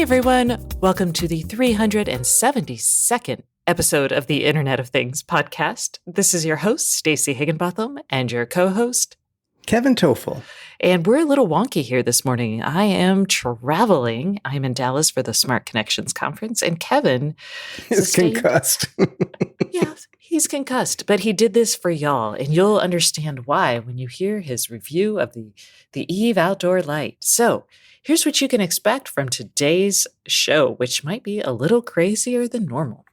everyone. Welcome to the 372nd episode of the Internet of Things podcast. This is your host, Stacey Higginbotham, and your co-host, Kevin Toffel. And we're a little wonky here this morning. I am traveling. I'm in Dallas for the Smart Connections Conference, and Kevin is concussed. Yeah, he's concussed, but he did this for y'all, and you'll understand why when you hear his review of the Eve Outdoor Light. So here's what you can expect from today's show, which might be a little crazier than normal.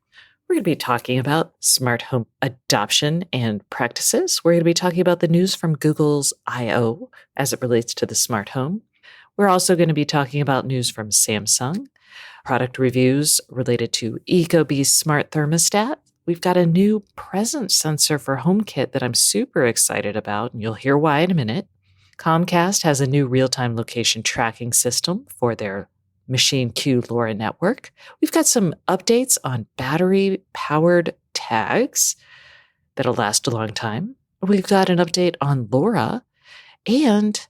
We're going to be talking about smart home adoption and practices. We're going to be talking about the news from Google's I/O as it relates to the smart home. We're also going to be talking about news from Samsung, product reviews related to Ecobee's smart thermostat. We've got a new presence sensor for HomeKit that I'm super excited about, and you'll hear why in a minute. Comcast has a new real-time location tracking system for their Machine Q LoRa network. We've got some updates on battery-powered tags that'll last a long time. We've got an update on LoRa and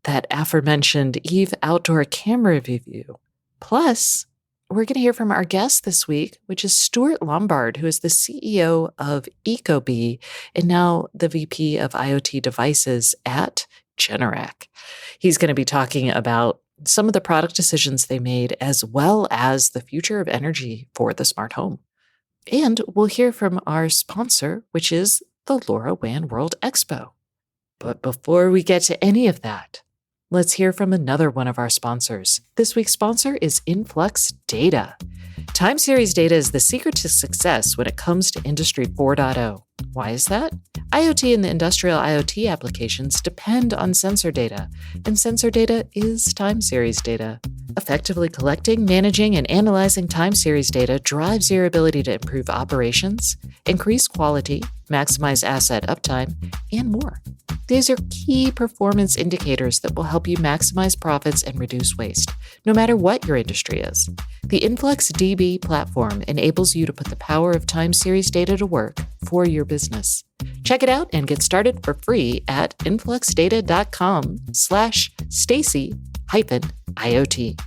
that aforementioned Eve outdoor camera review. Plus, we're going to hear from our guest this week, which is Stuart Lombard, who is the CEO of Ecobee and now the VP of IoT devices at Generac. He's going to be talking about some of the product decisions they made, as well as the future of energy for the smart home. And we'll hear from our sponsor, which is the Lorawan World Expo. But before we get to any of that, let's hear from another one of our sponsors. This week's sponsor is Influx Data. Time series data is the secret to success when it comes to Industry 4.0. Why is that? IoT and the industrial IoT applications depend on sensor data, and sensor data is time series data. Effectively collecting, managing, and analyzing time series data drives your ability to improve operations, increase quality, maximize asset uptime, and more. These are key performance indicators that will help you maximize profits and reduce waste, no matter what your industry is. The Influx DB platform enables you to put the power of time series data to work for your business. Check it out and get started for free at influxdata.com/Stacy-IoT.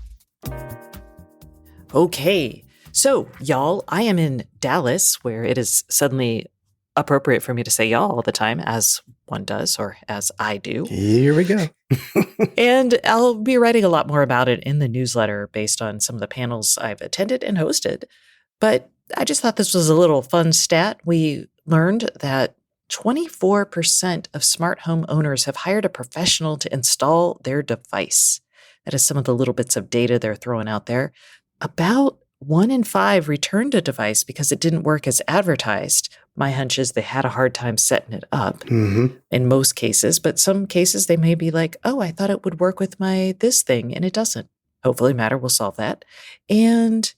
Okay, so y'all, I am in Dallas, where it is suddenly appropriate for me to say y'all all the time, as one does, or as I do. Here we go. And I'll be writing a lot more about it in the newsletter based on some of the panels I've attended and hosted. But I just thought this was a little fun stat. We learned that 24% of smart home owners have hired a professional to install their device. That is some of the little bits of data they're throwing out there. About 1 in 5 returned a device because it didn't work as advertised. My hunch is they had a hard time setting it up in most cases, but some cases they may be like, oh, I thought it would work with my this thing, and it doesn't. Hopefully Matter will solve that. And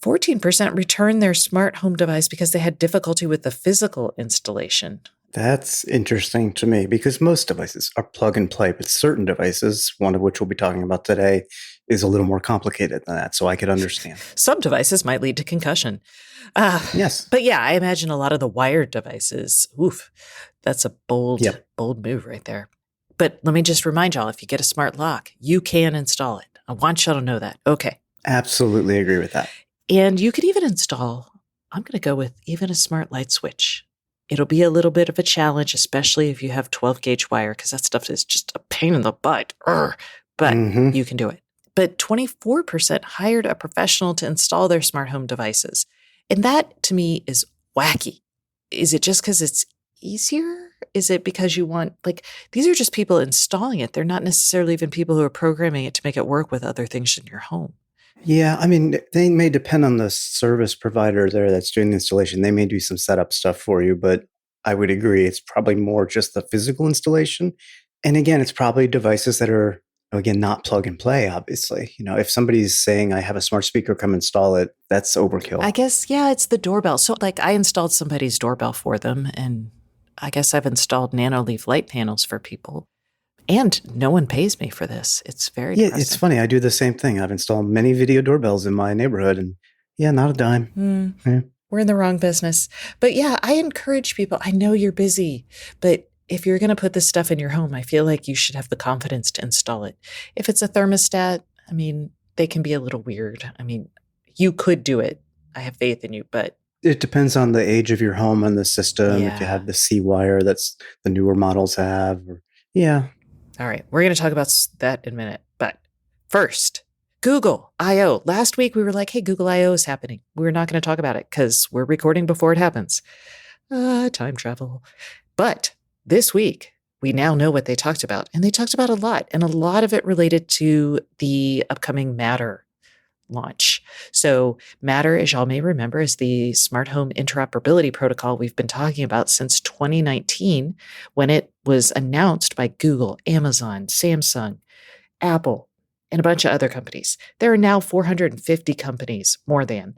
14% returned their smart home device because they had difficulty with the physical installation. That's interesting to me because most devices are plug and play, but certain devices, one of which we'll be talking about today, is a little more complicated than that, so I could understand. Some devices might lead to concussion. Yes. But yeah, I imagine a lot of the wired devices, that's a bold move right there. But let me just remind y'all, if you get a smart lock, you can install it. I want y'all to know that. Okay. Absolutely agree with that. And you could even install, I'm going to go with even a smart light switch. It'll be a little bit of a challenge, especially if you have 12-gauge wire, because that stuff is just a pain in the butt. But you can do it. But 24% hired a professional to install their smart home devices. And that, to me, is wacky. Is it just because it's easier? Is it because you want, these are just people installing it. They're not necessarily even people who are programming it to make it work with other things in your home. Yeah, I mean, they may depend on the service provider there that's doing the installation. They may do some setup stuff for you, but I would agree it's probably more just the physical installation. And again, it's probably devices that are, again, not plug and play, obviously. You know, if somebody's saying, I have a smart speaker, come install it, that's overkill. I guess, yeah, it's the doorbell. So I installed somebody's doorbell for them, and I guess I've installed nanoleaf light panels for people. And no one pays me for this. It's very depressing. It's funny. I do the same thing. I've installed many video doorbells in my neighborhood, and not a dime. Yeah. We're in the wrong business. But yeah, I encourage people. I know you're busy, but if you're going to put this stuff in your home, I feel like you should have the confidence to install it. If it's a thermostat, I mean, they can be a little weird. I mean, you could do it. I have faith in you, but It depends on the age of your home and the system. If you yeah. have the C wire that's the newer models have, or, yeah. All right, we're going to talk about that in a minute. But first, Google I/O. Last week we were like, hey, Google I/O is happening. We're not going to talk about it because we're recording before it happens. Time travel. But this week, we now know what they talked about. And they talked about a lot. And a lot of it related to the upcoming Matter launch. So Matter, as y'all may remember, is the smart home interoperability protocol we've been talking about since 2019 when it was announced by Google, Amazon, Samsung, Apple, and a bunch of other companies. There are now 450 companies, more than,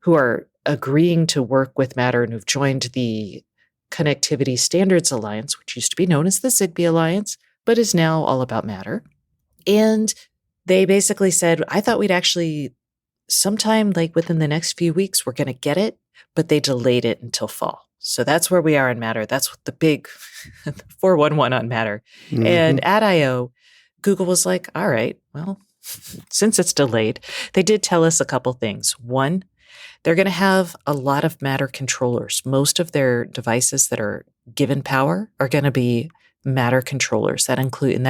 who are agreeing to work with Matter and who've joined the Connectivity Standards Alliance, which used to be known as the Zigbee Alliance, but is now all about Matter. And they basically said, I thought we'd actually sometime like within the next few weeks, we're going to get it, but they delayed it until fall. So that's where we are in Matter. That's the big 411 on Matter. Mm-hmm. And at I/O, Google was like, all right, well, since it's delayed, they did tell us a couple things. One, they're going to have a lot of Matter controllers. Most of their devices that are given power are going to be Matter controllers. That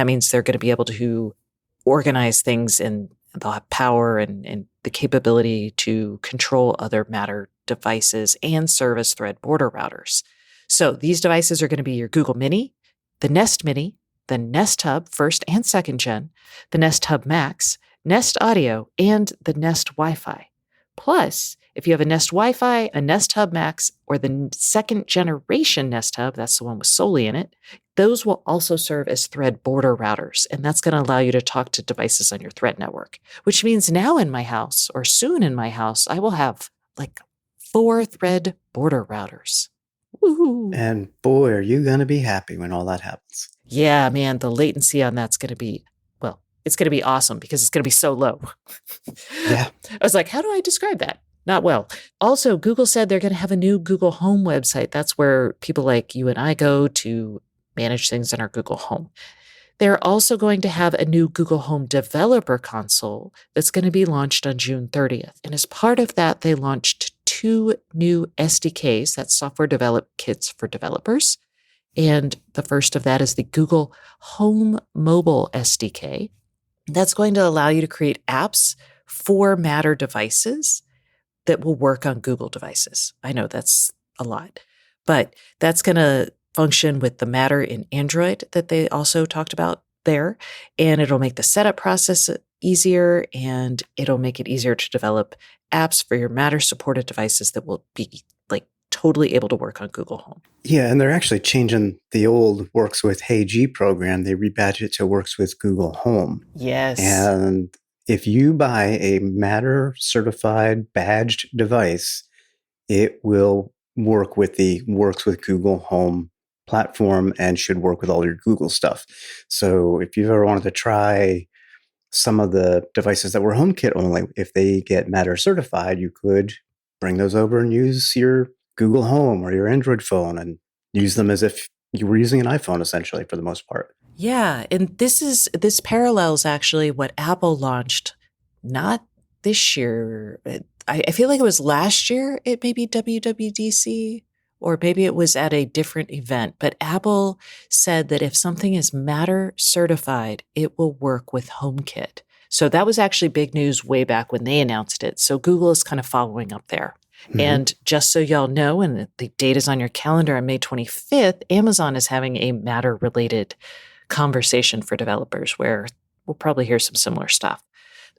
means they're going to be able to organize things and they'll have power and the capability to control other Matter devices and service thread border routers. So these devices are going to be your Google Mini, the Nest Mini, the Nest Hub first and second gen, the Nest Hub Max, Nest Audio, and the Nest Wi-Fi. Plus, if you have a Nest Wi-Fi, a Nest Hub Max, or the second generation Nest Hub, that's the one with Solely in it, those will also serve as thread border routers. And that's going to allow you to talk to devices on your thread network, which means now in my house or soon in my house, I will have like 4 thread border routers. Woohoo. And boy, are you going to be happy when all that happens. Yeah, man, the latency on that's going to be, well, it's going to be awesome because it's going to be so low. Yeah. I was like, how do I describe that? Not well. Also, Google said they're going to have a new Google Home website. That's where people like you and I go to manage things in our Google Home. They're also going to have a new Google Home developer console that's going to be launched on June 30th. And as part of that, they launched 2 new SDKs, that's software development kits for developers. And the first of that is the Google Home Mobile SDK. That's going to allow you to create apps for Matter devices that will work on Google devices. I know that's a lot, but that's going to function with the Matter in Android that they also talked about there. And it'll make the setup process easier and it'll make it easier to develop apps for your Matter supported devices that will be like totally able to work on Google Home. Yeah, and they're actually changing the old Works with Hey G program. They rebadged it to Works with Google Home. Yes. And if you buy a Matter certified badged device, it will work with the Works with Google Home platform and should work with all your Google stuff. So if you've ever wanted to try some of the devices that were HomeKit only, if they get Matter certified, you could bring those over and use your Google Home or your Android phone and use them as if you were using an iPhone, essentially, for the most part. Yeah, and this parallels actually what Apple launched not this year. I feel like it was last year at maybe WWDC, or maybe it was at a different event. But Apple said that if something is Matter certified, it will work with HomeKit. So that was actually big news way back when they announced it. So Google is kind of following up there. Mm-hmm. And just so y'all know, and the date is on your calendar on May 25th, Amazon is having a Matter-related conversation for developers where we'll probably hear some similar stuff.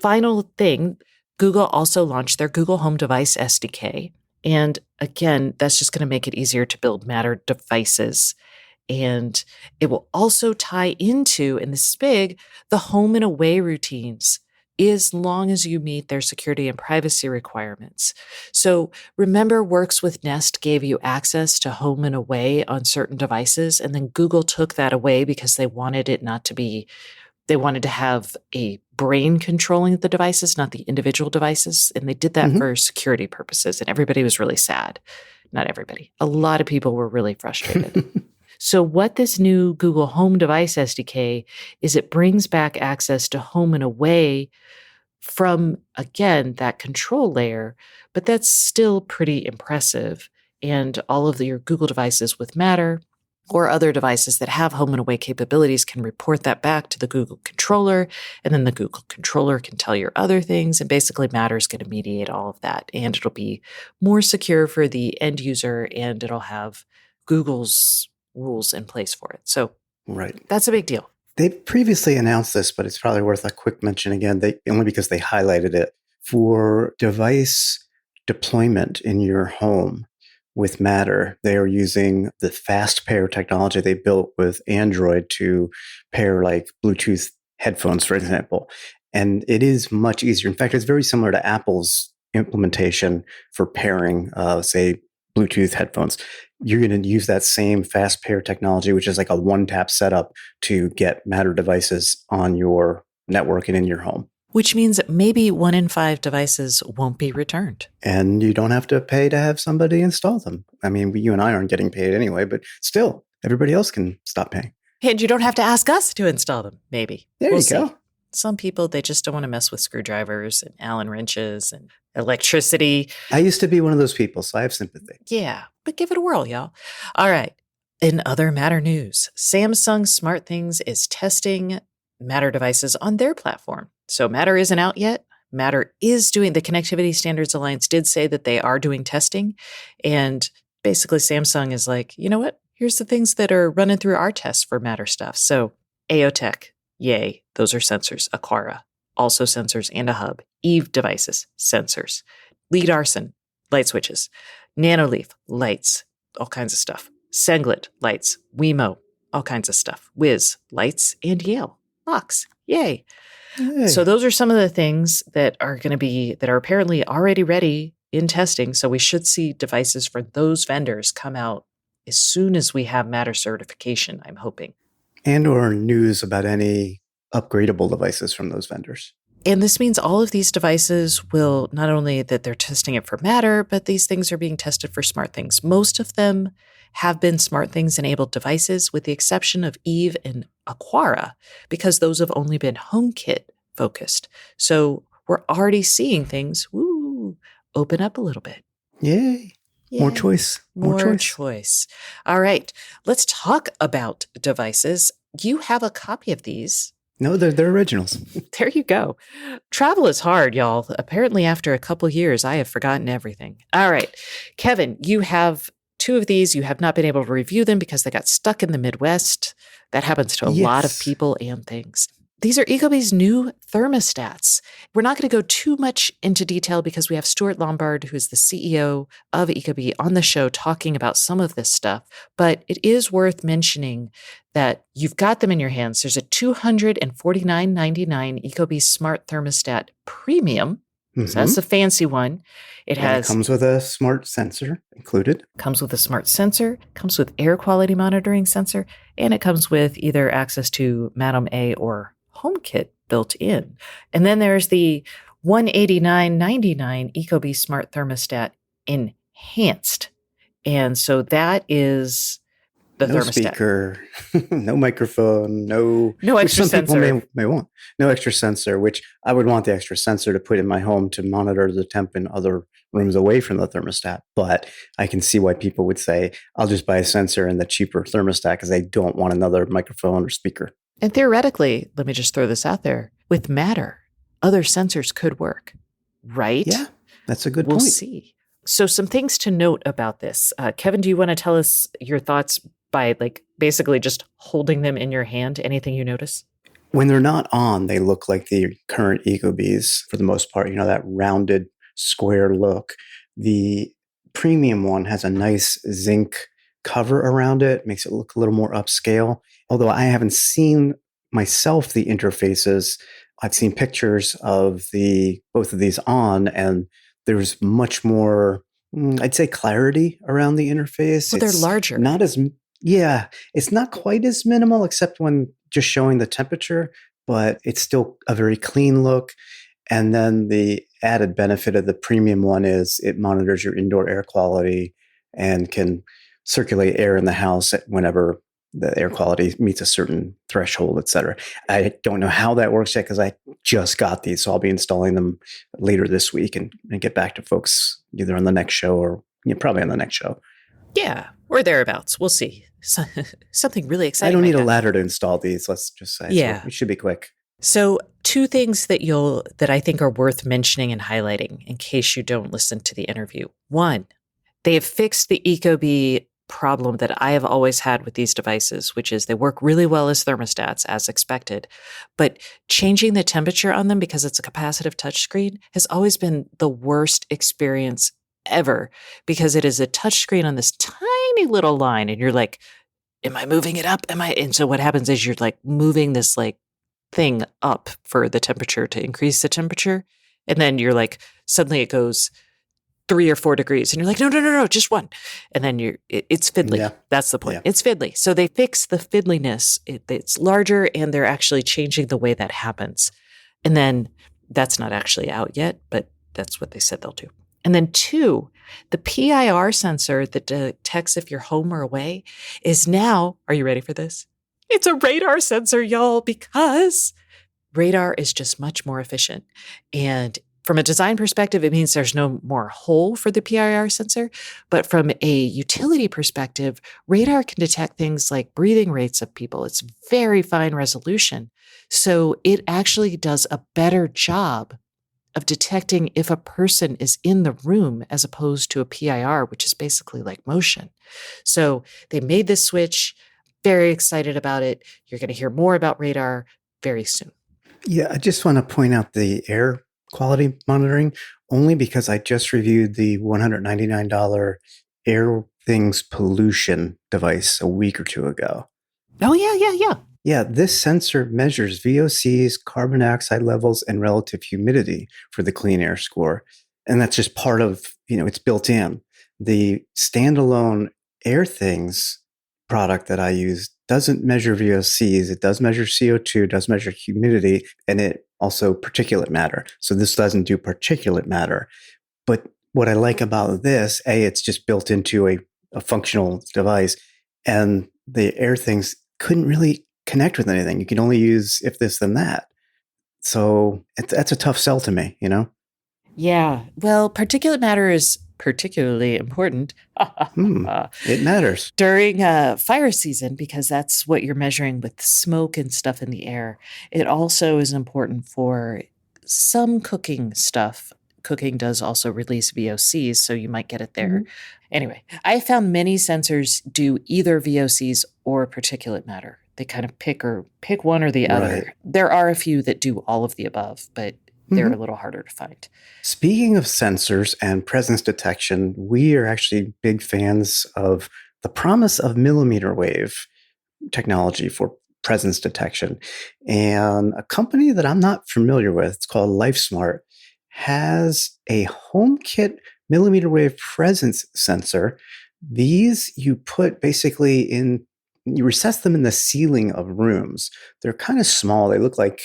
Final thing, Google also launched their Google Home Device SDK. And again, that's just going to make it easier to build Matter devices. And it will also tie into, and this is big, the home and away routines, as long as you meet their security and privacy requirements. So remember, Works with Nest gave you access to home and away on certain devices, and then Google took that away because they wanted it not to be, they wanted to have a brain controlling the devices, not the individual devices. And they did that for security purposes, and everybody was really sad. Not everybody. A lot of people were really frustrated. So what this new Google Home Device SDK is, it brings back access to home and away from, again, that control layer, but that's still pretty impressive. And all of your Google devices with Matter or other devices that have home and away capabilities can report that back to the Google controller. And then the Google controller can tell your other things. And basically, Matter is going to mediate all of that. And it'll be more secure for the end user, and it'll have Google's rules in place for it. So Right. that's a big deal. They previously announced this, but it's probably worth a quick mention again, only because they highlighted it. For device deployment in your home with Matter, they are using the fast pair technology they built with Android to pair like Bluetooth headphones, for example. And it is much easier. In fact, it's very similar to Apple's implementation for pairing, say, Bluetooth headphones. You're going to use that same fast pair technology, which is like a one-tap setup to get Matter devices on your network and in your home. Which means that maybe 1 in 5 devices won't be returned. And you don't have to pay to have somebody install them. I mean, you and I aren't getting paid anyway, but still, everybody else can stop paying. And you don't have to ask us to install them, maybe. There you go. Some people, they just don't want to mess with screwdrivers and Allen wrenches and electricity. I used to be one of those people, so I have sympathy. Yeah, but give it a whirl, y'all. All right. In other Matter news, Samsung SmartThings is testing Matter devices on their platform. So Matter isn't out yet. Matter is doing, the Connectivity Standards Alliance did say that they are doing testing. And basically Samsung is like, you know what? Here's the things that are running through our tests for Matter stuff. So AOTech, yay, those are sensors. Aquara, also sensors and a hub. Eve devices, sensors. Lead Arson, light switches. Nanoleaf, lights, all kinds of stuff. Senglet, lights. Wemo, all kinds of stuff. Wiz, lights. And Yale, locks. Yay. Hey. So those are some of the things that are apparently already ready in testing. So we should see devices for those vendors come out as soon as we have Matter certification, I'm hoping. And or news about any upgradable devices from those vendors. And this means all of these devices will, not only that they're testing it for Matter, but these things are being tested for SmartThings. Most of them have been SmartThings enabled devices, with the exception of Eve and Aquara, because those have only been HomeKit focused. So we're already seeing things, open up a little bit. Yay. More choice. More choice. All right. Let's talk about devices. You have a copy of these. No, they're originals. There you go. Travel is hard, y'all. Apparently, after a couple years, I have forgotten everything. All right. Kevin, you have 2 of these. You have not been able to review them because they got stuck in the Midwest. That happens to a lot of people and things. These are Ecobee's new thermostats. We're not going to go too much into detail because we have Stuart Lombard, who is the CEO of Ecobee, on the show talking about some of this stuff. But it is worth mentioning that you've got them in your hands. There's a $249.99 Ecobee Smart Thermostat Premium. Mm-hmm. So that's the fancy one. It comes with a smart sensor included. Comes with a smart sensor, comes with air quality monitoring sensor, and it comes with either access to Madam A or HomeKit built in. And then there's the $189.99 Ecobee Smart Thermostat Enhanced. And so that is the no thermostat. Speaker, no microphone, no extra sensor. Some people may want. No extra sensor, which I would want the extra sensor to put in my home to monitor the temp in other rooms away from the thermostat. But I can see why people would say, I'll just buy a sensor and the cheaper thermostat because I don't want another microphone or speaker. And theoretically, let me just throw this out there, with Matter, other sensors could work, right? Yeah, that's a good point. We'll see. So some things to note about this. Kevin, do you want to tell us your thoughts by basically just holding them in your hand? Anything you notice? When they're not on, they look like the current Ecobees for the most part, that rounded square look. The premium one has a nice zinc cover around it, makes it look a little more upscale. Although I haven't seen myself the interfaces, I've seen pictures of both of these on, and there's much more, I'd say, clarity around the interface. Well, they're larger. It's not quite as minimal, except when just showing the temperature, but it's still a very clean look. And then the added benefit of the premium one is it monitors your indoor air quality and can circulate air in the house whenever the air quality meets a certain threshold, et cetera. I don't know how that works yet because I just got these, so I'll be installing them later this week and get back to folks either on the next show or probably on the next show. Yeah, or thereabouts. We'll see. Something really exciting. I don't need a happen. ladder to install these. Let's just say, Yeah, so it should be quick. So, two things that I think are worth mentioning and highlighting in case you don't listen to the interview. One, they have fixed the Ecobee problem that I have always had with these devices, which is they work really well as thermostats, as expected, but changing the temperature on them because it's a capacitive touchscreen has always been the worst experience ever because it is a touchscreen on this tiny little line, and you're like, "Am I moving it up? Am I?" And so what happens is you're like moving this like thing up for the temperature to increase the temperature. And then you're like, suddenly it goes 3 or 4 degrees. And you're like, no, just one. And then it's fiddly. Yeah. That's the point. Yeah. It's fiddly. So they fix the fiddliness. It's larger and they're actually changing the way that happens. And then that's not actually out yet, but that's what they said they'll do. And then two, the PIR sensor that detects if you're home or away is now, are you ready for this? It's a radar sensor, y'all, because radar is just much more efficient. And from a design perspective, it means there's no more hole for the PIR sensor. But from a utility perspective, radar can detect things like breathing rates of people. It's very fine resolution. So it actually does a better job of detecting if a person is in the room as opposed to a PIR, which is basically like motion. So they made this switch. Very excited about it. You're going to hear more about radar very soon. Yeah, I just want to point out the air quality monitoring only because I just reviewed the $199 Air Things pollution device a week or two ago. Oh, yeah. Yeah, this sensor measures VOCs, carbon dioxide levels, and relative humidity for the clean air score. And that's just part of, it's built in. The standalone Air Things product that I use doesn't measure VOCs. It does measure CO2, does measure humidity, and it also particulate matter. So this doesn't do particulate matter. But what I like about this, it's just built into a functional device, and the Air Things couldn't really connect with anything. You can only use if this, then that. So that's a tough sell to me, Yeah. Well, particulate matter is particularly important. It matters. During fire season, because that's what you're measuring with smoke and stuff in the air. It also is important for some cooking stuff. Cooking does also release VOCs, so you might get it there. Mm-hmm. Anyway, I found many sensors do either VOCs or particulate matter. They kind of pick one or the other. There are a few that do all of the above, but they're a little harder to find. Speaking of sensors and presence detection, we are actually big fans of the promise of millimeter wave technology for presence detection. And a company that I'm not familiar with, it's called LifeSmart, has a HomeKit millimeter wave presence sensor. These you put basically you recess them in the ceiling of rooms. They're kind of small. They look like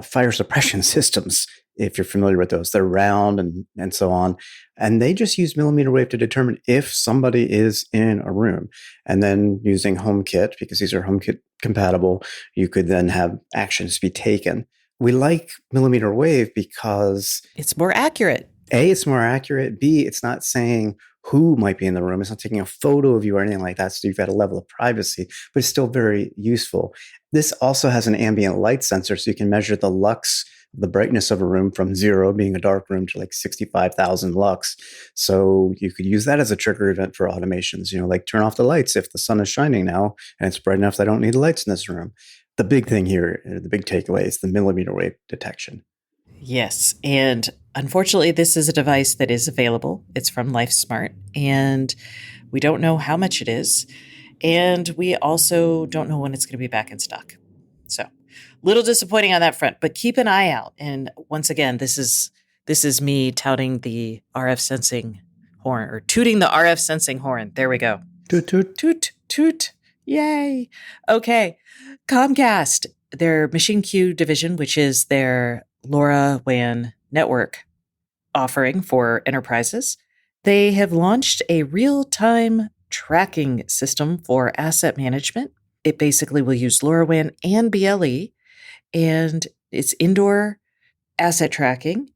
fire suppression systems, if you're familiar with those. They're round and so on. And they just use millimeter wave to determine if somebody is in a room. And then using HomeKit, because these are HomeKit compatible, you could then have actions be taken. We like millimeter wave because it's more accurate. A, it's more accurate. B, it's not saying who might be in the room. It's not taking a photo of you or anything like that. So you've got a level of privacy, but it's still very useful. This also has an ambient light sensor, so you can measure the lux, the brightness of a room from 0 being a dark room to like 65,000 lux. So you could use that as a trigger event for automations, like turn off the lights if the sun is shining now and it's bright enough that I don't need lights in this room. The big thing here, the big takeaway is the millimeter wave detection. Yes. And unfortunately, this is a device that is available. It's from LifeSmart, and we don't know how much it is. And we also don't know when it's going to be back in stock. So a little disappointing on that front, but keep an eye out. And once again, this is me touting the RF sensing horn, or tooting the RF sensing horn. There we go. Toot, toot. Toot, toot. Yay. Okay. Comcast, their Machine Q division, which is their Lorawan network offering for enterprises, they have launched a real-time tracking system for asset management. It basically will use LoRaWAN and BLE, and it's indoor asset tracking,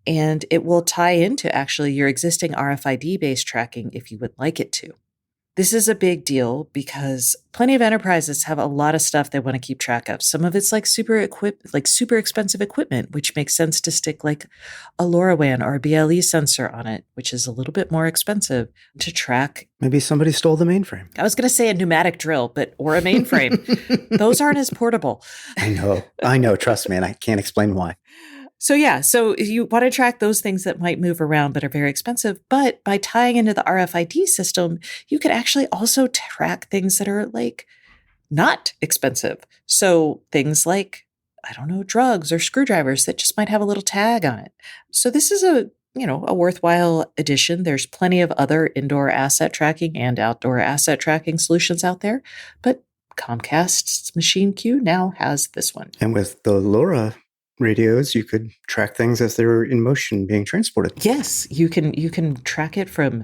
and it will tie into actually your existing RFID-based tracking if you would like it to. This is a big deal because plenty of enterprises have a lot of stuff they want to keep track of. Some of it's like super expensive equipment, which makes sense to stick like a LoRaWAN or a BLE sensor on it, which is a little bit more expensive to track. Maybe somebody stole the mainframe. I was going to say a pneumatic drill, or a mainframe. Those aren't as portable. I know. Trust me, and I can't explain why. So you want to track those things that might move around but are very expensive. But by tying into the RFID system, you could actually also track things that are like not expensive. So things like, I don't know, drugs or screwdrivers that just might have a little tag on it. So this is a worthwhile addition. There's plenty of other indoor asset tracking and outdoor asset tracking solutions out there, but Comcast's Machine Q now has this one. And with the LoRa radios, you could track things as they're in motion being transported. Yes, you can track it from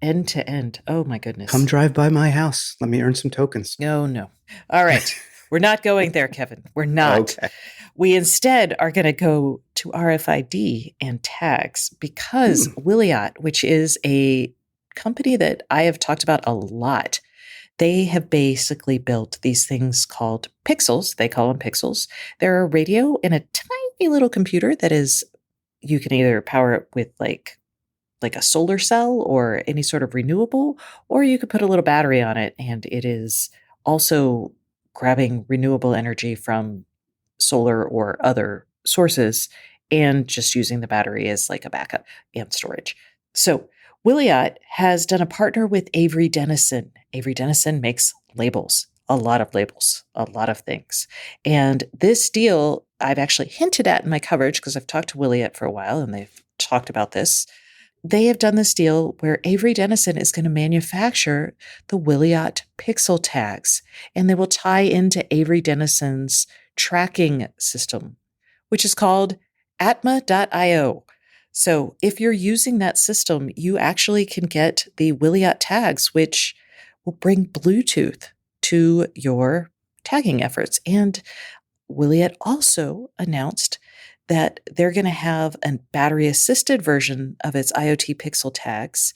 end to end. Oh my goodness. Come drive by my house. Let me earn some tokens. No. All right. We're not going there, Kevin. We're not. Okay. We instead are going to go to RFID and tags because Wiliot, which is a company that I have talked about a lot, they have basically built these things called pixels. They call them pixels. They're a radio and a tiny little computer that is, you can either power it with like a solar cell or any sort of renewable, or you could put a little battery on it and it is also grabbing renewable energy from solar or other sources and just using the battery as like a backup and storage. So Wiliot has done a partner with Avery Dennison. Avery Dennison makes labels, a lot of labels, a lot of things. And this deal I've actually hinted at in my coverage because I've talked to Wiliot for a while and they've talked about this. They have done this deal where Avery Dennison is going to manufacture the Wiliot pixel tags, and they will tie into Avery Dennison's tracking system, which is called atma.io. So if you're using that system, you actually can get the Wiliot tags, which will bring Bluetooth to your tagging efforts. And Wiliot also announced that they're going to have a battery-assisted version of its IoT Pixel tags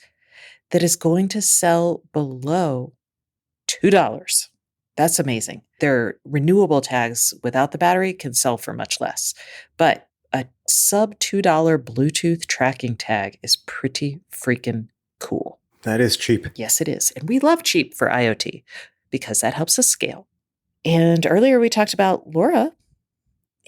that is going to sell below $2. That's amazing. Their renewable tags without the battery can sell for much less. But a sub $2 Bluetooth tracking tag is pretty freaking cool. That is cheap. Yes, it is. And we love cheap for IoT because that helps us scale. And earlier we talked about LoRa.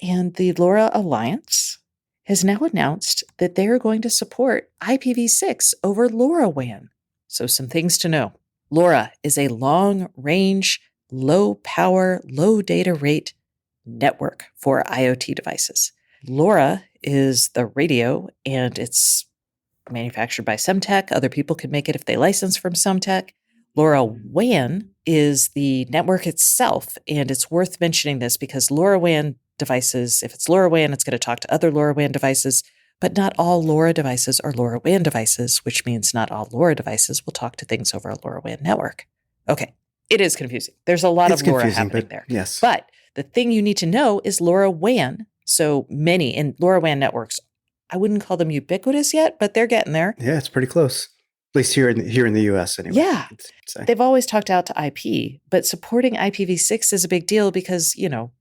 And the LoRa Alliance has now announced that they are going to support IPv6 over LoRaWAN. So some things to know. LoRa is a long-range, low-power, low-data rate network for IoT devices. LoRa is the radio, and it's manufactured by Semtech. Other people can make it if they license from Semtech. LoRaWAN is the network itself, and it's worth mentioning this because LoRaWAN devices, if it's LoRaWAN, it's going to talk to other LoRaWAN devices, but not all LoRa devices are LoRaWAN devices, which means not all LoRa devices will talk to things over a LoRaWAN network. Okay, it is confusing. There's a lot of LoRa happening there. Yes. But the thing you need to know is LoRaWAN. So many in LoRaWAN networks, I wouldn't call them ubiquitous yet, but they're getting there. Yeah, it's pretty close. At least here in the US anyway. Yeah. They've always talked out to IP, but supporting IPv6 is a big deal because, well,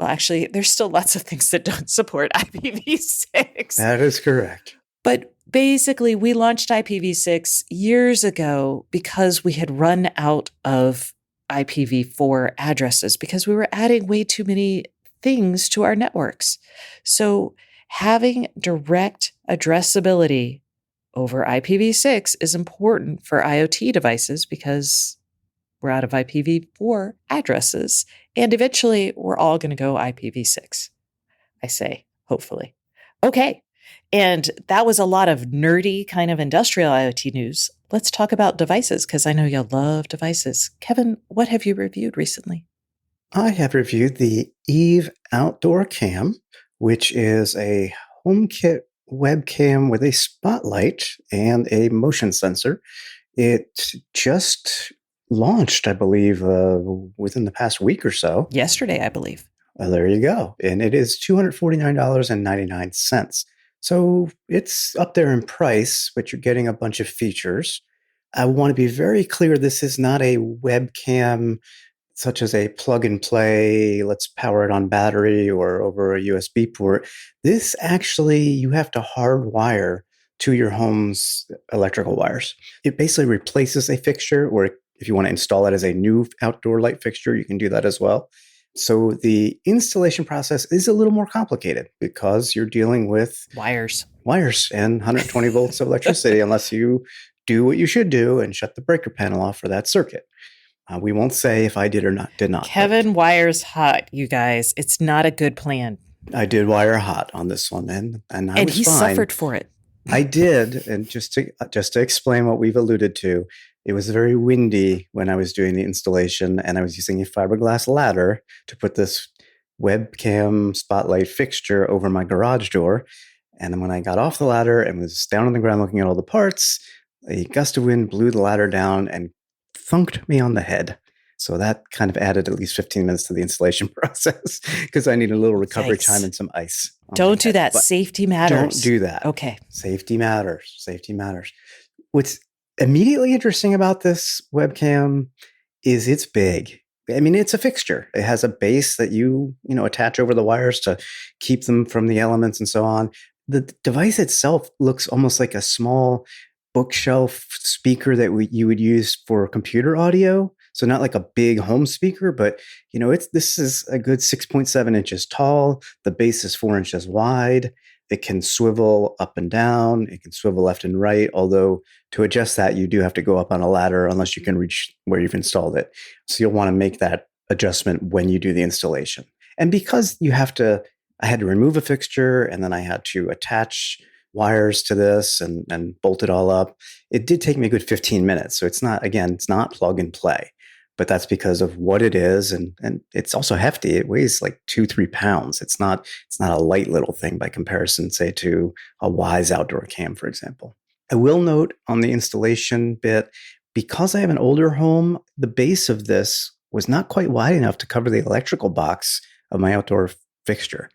actually, there's still lots of things that don't support IPv6. That is correct. But basically, we launched IPv6 years ago because we had run out of IPv4 addresses because we were adding way too many things to our networks. So having direct addressability over IPv6 is important for IoT devices because we're out of IPv4 addresses. And eventually, we're all going to go IPv6. I say, hopefully. Okay. And that was a lot of nerdy kind of industrial IoT news. Let's talk about devices because I know you love devices. Kevin, what have you reviewed recently? I have reviewed the Eve Outdoor Cam, which is a HomeKit webcam with a spotlight and a motion sensor. It just launched, I believe, within the past week or so. Yesterday, I believe. There you go. And it is $249.99. So it's up there in price, but you're getting a bunch of features. I want to be very clear, this is not a webcam such as a plug and play, let's power it on battery or over a USB port. This actually, you have to hardwire to your home's electrical wires. It basically replaces a fixture, or if you want to install it as a new outdoor light fixture, you can do that as well. So the installation process is a little more complicated because you're dealing with Wires and 120 volts of electricity, unless you do what you should do and shut the breaker panel off for that circuit. We won't say if I did or did not. Kevin wires hot, you guys. It's not a good plan. I did wire hot on this one, and he fine. Suffered for it. I did, and just to explain what we've alluded to, it was very windy when I was doing the installation, and I was using a fiberglass ladder to put this webcam spotlight fixture over my garage door. And then when I got off the ladder and was down on the ground looking at all the parts, a gust of wind blew the ladder down and thunked me on the head. So that kind of added at least 15 minutes to the installation process because I need a little recovery time and some ice. Don't do that. Safety matters. Don't do that. Okay. Safety matters. Safety matters. What's immediately interesting about this webcam is it's big. I mean, it's a fixture. It has a base that you attach over the wires to keep them from the elements and so on. The device itself looks almost like a small bookshelf speaker that you would use for computer audio. So not like a big home speaker, but this is a good 6.7 inches tall. The base is 4 inches wide. It can swivel up and down. It can swivel left and right. Although to adjust that, you do have to go up on a ladder unless you can reach where you've installed it. So you'll want to make that adjustment when you do the installation. And because I had to remove a fixture and then I had to attach wires to this and bolt it all up, it did take me a good 15 minutes. So it's not plug and play, but that's because of what it is. And it's also hefty. It weighs like 2-3 pounds. It's not a light little thing by comparison, say, to a Wyze outdoor cam, for example. I will note on the installation bit, because I have an older home, the base of this was not quite wide enough to cover the electrical box of my outdoor fixture.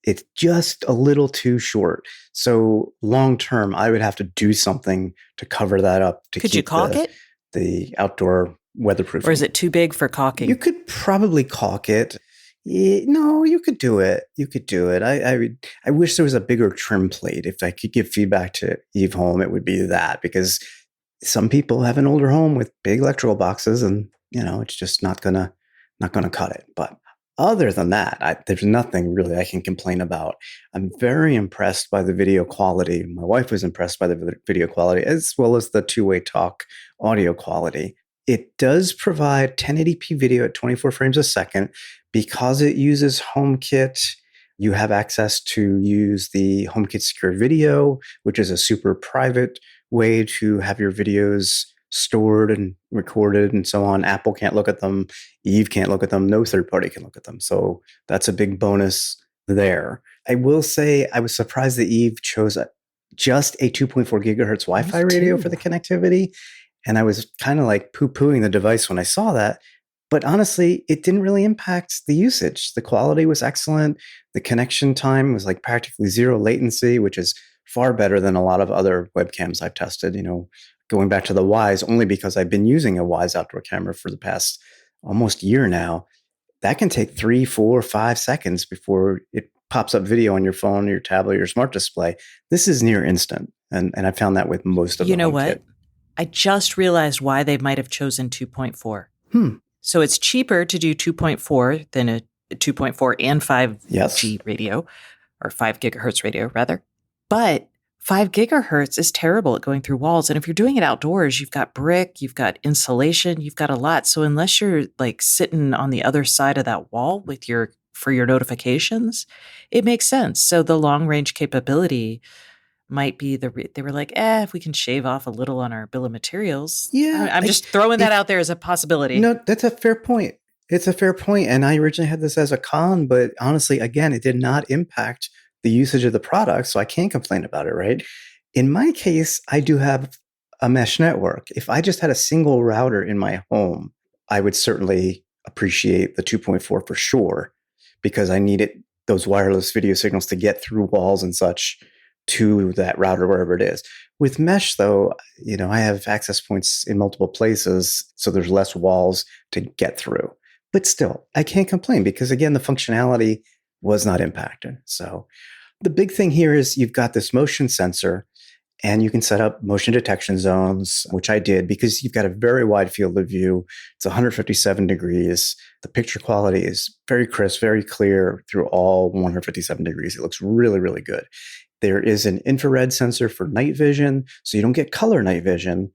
It's just a little too short. So long term, I would have to do something to cover that up. Could you caulk it? The outdoor weatherproofing. Or is it too big for caulking? You could probably caulk it. No, you could do it. I wish there was a bigger trim plate. If I could give feedback to Eve Home, it would be that, because some people have an older home with big electrical boxes, and it's just not gonna cut it. But other than that, there's nothing really I can complain about. I'm very impressed by the video quality. My wife was impressed by the video quality, as well as the two-way talk audio quality. It does provide 1080p video at 24 frames a second. Because it uses HomeKit, you have access to use the HomeKit Secure Video, which is a super private way to have your videos stored and recorded and so on. Apple can't look at them. Eve can't look at them. No third party can look at them. So that's a big bonus there. I will say I was surprised that Eve chose just a 2.4 gigahertz Wi-Fi radio for the connectivity. And I was kind of like poo-pooing the device when I saw that. But honestly, it didn't really impact the usage. The quality was excellent. The connection time was like practically zero latency, which is far better than a lot of other webcams I've tested. Going back to the Wyze, only because I've been using a Wyze outdoor camera for the past almost year now. That can take 3, 4, 5 seconds before it pops up video on your phone, your tablet, your smart display. This is near instant. And I found that with most of them. You know what? Kit. I just realized why they might have chosen 2.4. So it's cheaper to do 2.4 than a 2.4 and 5G radio, or 5 gigahertz radio, rather. But 5 gigahertz is terrible at going through walls. And if you're doing it outdoors, you've got brick, you've got insulation, you've got a lot. So unless you're like sitting on the other side of that wall for your notifications, it makes sense. So the long range capability might be they were like, if we can shave off a little on our bill of materials. Yeah. I'm just throwing that out there as a possibility. No, that's a fair point. It's a fair point. And I originally had this as a con, but honestly, again, it did not impact the usage of the product. So I can't complain about it, right? In my case, I do have a mesh network. If I just had a single router in my home, I would certainly appreciate the 2.4 for sure, because I needed those wireless video signals to get through walls and such to that router, wherever it is. With mesh, though, I have access points in multiple places, so there's less walls to get through. But still, I can't complain because, again, the functionality was not impacted. So the big thing here is you've got this motion sensor, and you can set up motion detection zones, which I did because you've got a very wide field of view. It's 157 degrees. The picture quality is very crisp, very clear through all 157 degrees. It looks really, really good. There is an infrared sensor for night vision, so you don't get color night vision,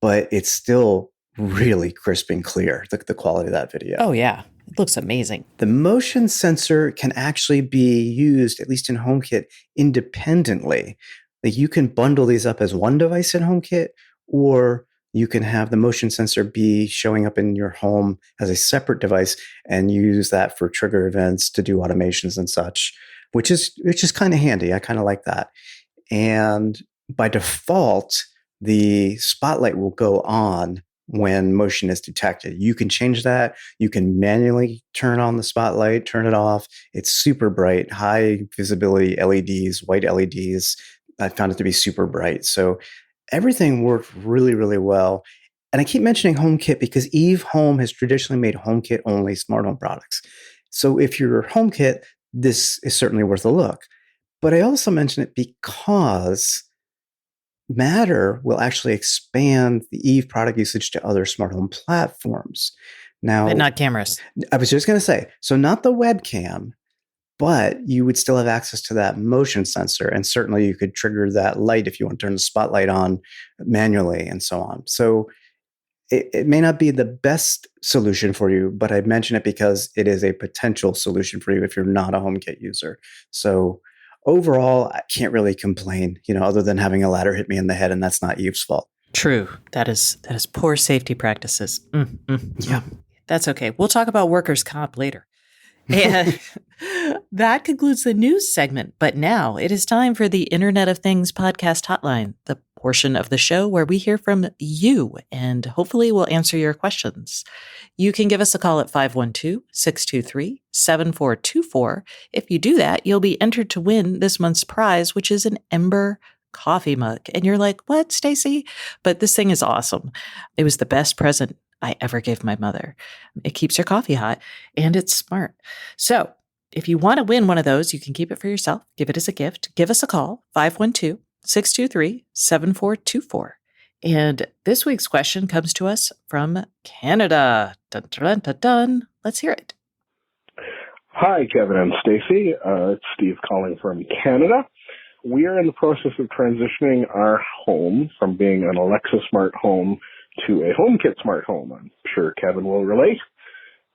but it's still really crisp and clear, the quality of that video. Oh, yeah. It looks amazing. The motion sensor can actually be used, at least in HomeKit, independently. Like you can bundle these up as one device in HomeKit, or you can have the motion sensor be showing up in your home as a separate device and use that for trigger events to do automations and such, which is kind of handy. I kind of like that. And by default, the spotlight will go on when motion is detected. You can change that. You can manually turn on the spotlight, turn it off. It's super bright, high visibility LEDs, white LEDs. I found it to be super bright. So everything worked really, really well. And I keep mentioning HomeKit because Eve Home has traditionally made HomeKit only smart home products. So if you're HomeKit, this is certainly worth a look. But I also mention it because Matter will actually expand the Eve product usage to other smart home platforms. Now, But not cameras. I was just going to say, so not the webcam, but you would still have access to that motion sensor. And certainly you could trigger that light if you want to turn the spotlight on manually and so on. So it may not be the best solution for you, but I mention it because it is a potential solution for you if you're not a HomeKit user. So overall, I can't really complain, other than having a ladder hit me in the head, and that's not Eve's fault. True. That is poor safety practices. Yeah. That's okay. We'll talk about workers' comp later. And that concludes the news segment. But now it is time for the Internet of Things podcast hotline, the portion of the show where we hear from you and hopefully we'll answer your questions. You can give us a call at 512-623-7424. If you do that, you'll be entered to win this month's prize, which is an Ember coffee mug. And you're like, what, Stacy? But this thing is awesome. It was the best present I ever gave my mother. It keeps your coffee hot and it's smart. So if you want to win one of those, you can keep it for yourself. Give it as a gift. Give us a call, 512-623-7424. And this week's question comes to us from Canada. Dun, dun, dun, dun. Let's hear it. Hi, Kevin and Stacy. It's Steve calling from Canada. We are in the process of transitioning our home from being an Alexa smart home to a HomeKit smart home. I'm sure Kevin will relate.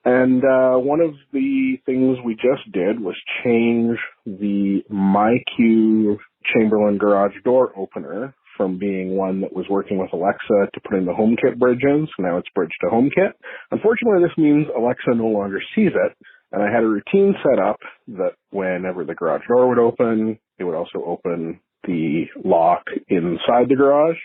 And one of the things we just did was change the MyQ Chamberlain garage door opener from being one that was working with Alexa to putting the HomeKit bridge in. So now it's bridged to HomeKit. Unfortunately, this means Alexa no longer sees it. And I had a routine set up that whenever the garage door would open, it would also open the lock inside the garage.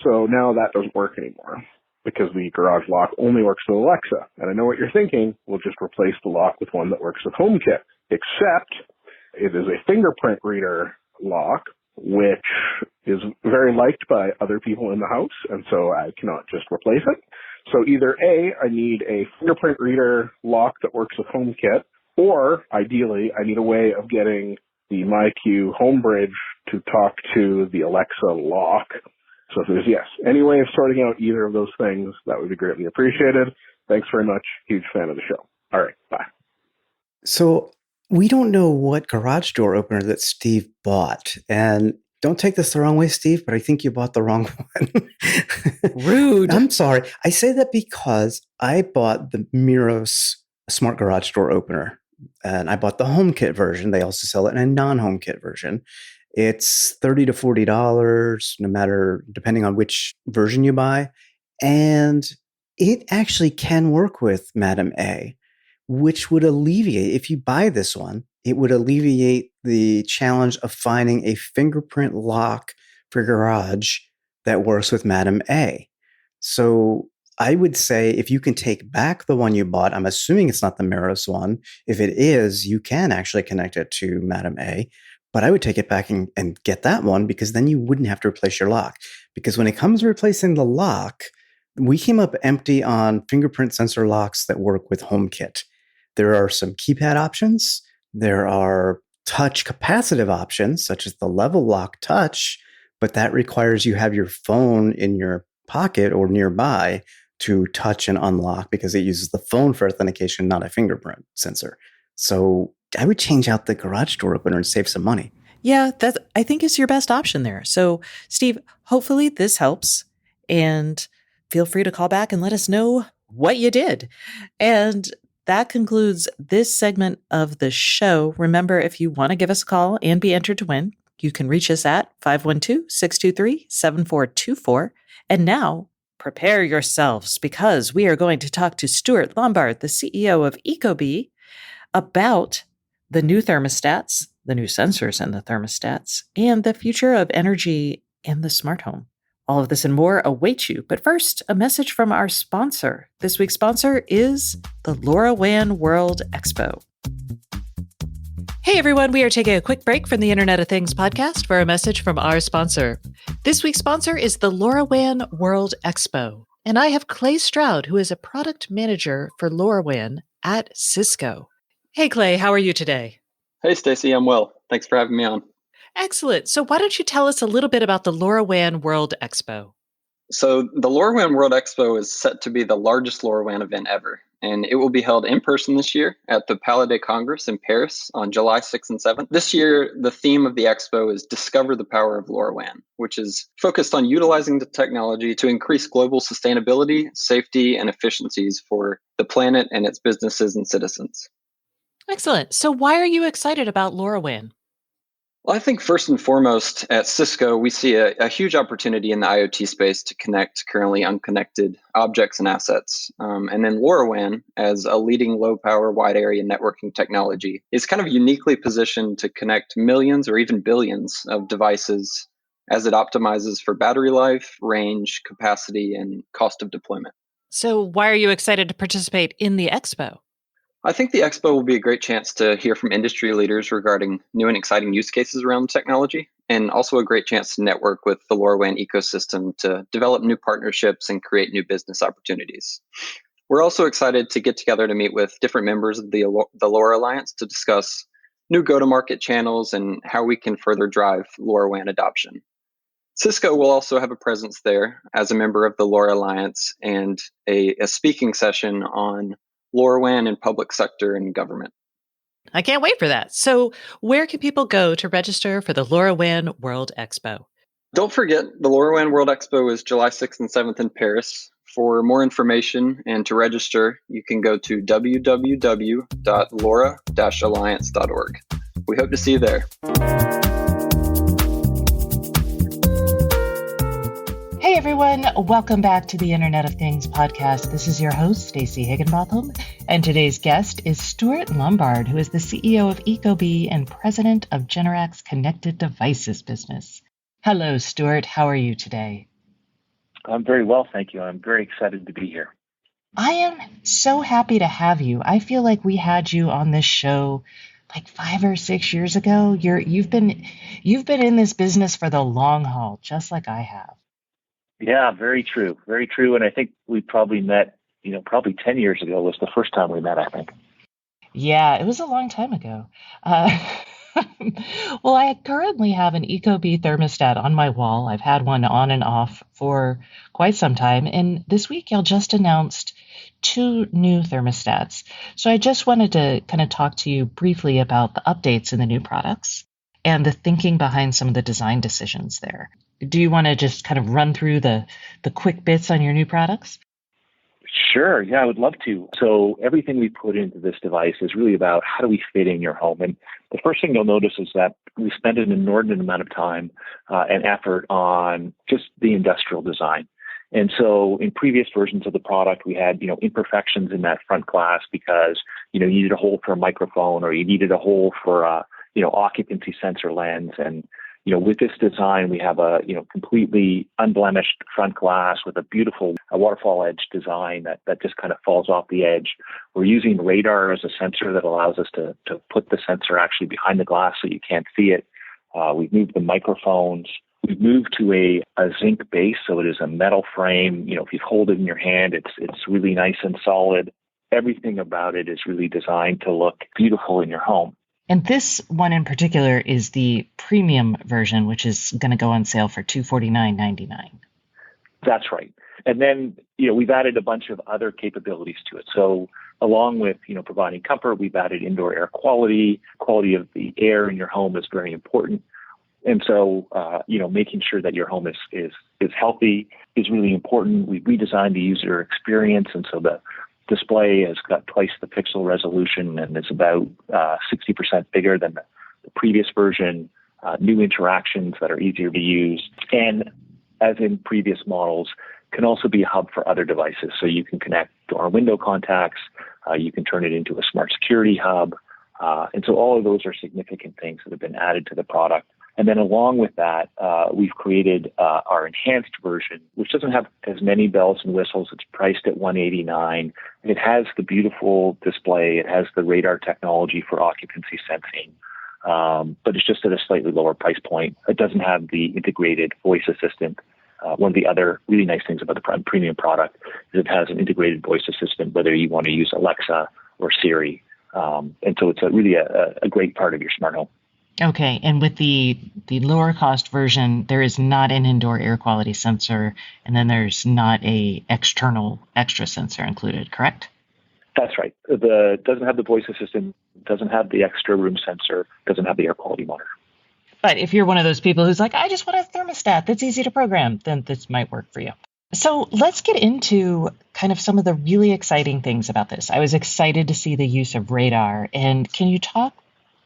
So now that doesn't work anymore because the garage lock only works with Alexa. And I know what you're thinking. We'll just replace the lock with one that works with HomeKit, except it is a fingerprint reader lock, which is very liked by other people in the house. And so I cannot just replace it. So either A, I need a fingerprint reader lock that works with HomeKit, or ideally I need a way of getting the MyQ home bridge to talk to the Alexa lock. So if there's, any way of sorting out either of those things, that would be greatly appreciated. Thanks very much. Huge fan of the show. All right, bye. So we don't know what garage door opener that Steve bought. And don't take this the wrong way, Steve, but I think you bought the wrong one. Rude. I'm sorry. I say that because I bought the Miros smart garage door opener. And I bought the HomeKit version. They also sell it in a non-HomeKit version. It's $30 to $40, no matter, depending on which version you buy. And it actually can work with Madam A, which would alleviate, if you buy this one, it would alleviate the challenge of finding a fingerprint lock for garage that works with Madam A. So I would say if you can take back the one you bought, I'm assuming it's not the Meros one. If it is, you can actually connect it to Madam A. But I would take it back and get that one, because then you wouldn't have to replace your lock. Because when it comes to replacing the lock, we came up empty on fingerprint sensor locks that work with HomeKit. There are some keypad options. There are touch capacitive options, such as the level lock touch, but that requires you have your phone in your pocket or nearby to touch and unlock, because it uses the phone for authentication, not a fingerprint sensor. So I would change out the garage door opener and save some money. Yeah, that I think is your best option there. So, Steve, hopefully this helps, and feel free to call back and let us know what you did. And that concludes this segment of the show. Remember, if you want to give us a call and be entered to win, you can reach us at 512-623-7424. And now, prepare yourselves, because we are going to talk to Stuart Lombard, the CEO of Ecobee, about the new thermostats, the new sensors in the thermostats, and the future of energy in the smart home. All of this and more await you. But first, a message from our sponsor. This week's sponsor is the Lorawan World Expo. Hey everyone, we are taking a quick break from the Internet of Things podcast for a message from our sponsor. This week's sponsor is the Lorawan World Expo, and I have Clay Stroud, who is a product manager for Lorawan at Cisco. Hey Clay, how are you today? Hey Stacy, I'm well. Thanks for having me on. Excellent. So why don't you tell us a little bit about the Lorawan World Expo? So the Lorawan World Expo is set to be the largest Lorawan event ever, and it will be held in person this year at the Palais des Congrès in Paris on July 6th and 7th. This year, the theme of the expo is Discover the Power of Lorawan, which is focused on utilizing the technology to increase global sustainability, safety, and efficiencies for the planet and its businesses and citizens. Excellent. So why are you excited about Lorawan? Well, I think first and foremost at Cisco, we see a huge opportunity in the IoT space to connect currently unconnected objects and assets. And then Lorawan, as a leading low power wide area networking technology, is kind of uniquely positioned to connect millions or even billions of devices as it optimizes for battery life, range, capacity, and cost of deployment. So why are you excited to participate in the expo? I think the expo will be a great chance to hear from industry leaders regarding new and exciting use cases around the technology, and also a great chance to network with the Lorawan ecosystem to develop new partnerships and create new business opportunities. We're also excited to get together to meet with different members of the LoRa Alliance to discuss new go-to-market channels and how we can further drive LoRaWAN adoption. Cisco will also have a presence there as a member of the LoRa Alliance and a speaking session on LoRaWAN in public sector and government. I can't wait for that. So where can people go to register for the Lorawan World Expo? Don't forget, the LoRaWAN World Expo is July 6th and 7th in Paris. For more information and to register, you can go to www.lora-alliance.org. We hope to see you there. Hey everyone, welcome back to the Internet of Things podcast. This is your host, Stacey Higginbotham, and today's guest is Stuart Lombard, who is the CEO of Ecobee and president of Generac's Connected Devices business. Hello, Stuart. How are you today? I'm very well, thank you. I'm very excited to be here. I am so happy to have you. I feel like we had you on this show like 5 or 6 years ago. You've been in this business for the long haul, just like I have. Yeah, very true. Very true. And I think we probably met, probably 10 years ago was the first time we met, I think. Yeah, it was a long time ago. Well, I currently have an Ecobee thermostat on my wall. I've had one on and off for quite some time. And this week, y'all just announced 2 new thermostats. So I just wanted to kind of talk to you briefly about the updates in the new products and the thinking behind some of the design decisions there. Do you want to just kind of run through the quick bits on your new products? Sure. Yeah, I would love to. So everything we put into this device is really about how do we fit in your home. And the first thing you'll notice is that we spend an inordinate amount of time and effort on just the industrial design. And so in previous versions of the product, we had, imperfections in that front glass because, you needed a hole for a microphone or you needed a hole for occupancy sensor lens. And with this design, we have a, completely unblemished front glass with a beautiful waterfall edge design that just kind of falls off the edge. We're using radar as a sensor that allows us to put the sensor actually behind the glass so you can't see it. We've moved the microphones. We've moved to a zinc base, so it is a metal frame. If you hold it in your hand, it's really nice and solid. Everything about it is really designed to look beautiful in your home. And this one in particular is the premium version, which is going to go on sale for $249.99. That's right. And then, we've added a bunch of other capabilities to it. So along with, providing comfort, we've added indoor air quality. Quality of the air in your home is very important. And so, making sure that your home is healthy is really important. We've redesigned the user experience. And so the display has got twice the pixel resolution and is about 60% bigger than the previous version. New interactions that are easier to use. And as in previous models, can also be a hub for other devices. So you can connect door and window contacts. You can turn it into a smart security hub. And so all of those are significant things that have been added to the product. And then along with that, we've created our enhanced version, which doesn't have as many bells and whistles. It's priced at $189. It has the beautiful display. It has the radar technology for occupancy sensing, but it's just at a slightly lower price point. It doesn't have the integrated voice assistant. One of the other really nice things about the premium product is it has an integrated voice assistant, whether you want to use Alexa or Siri. And so it's really a great part of your smart home. Okay, and with the lower cost version, there is not an indoor air quality sensor, and then there's not a external extra sensor included, correct? That's right. It doesn't have the voice assistant, doesn't have the extra room sensor, doesn't have the air quality monitor. But if you're one of those people who's like, I just want a thermostat that's easy to program, then this might work for you. So let's get into kind of some of the really exciting things about this. I was excited to see the use of radar. And can you talk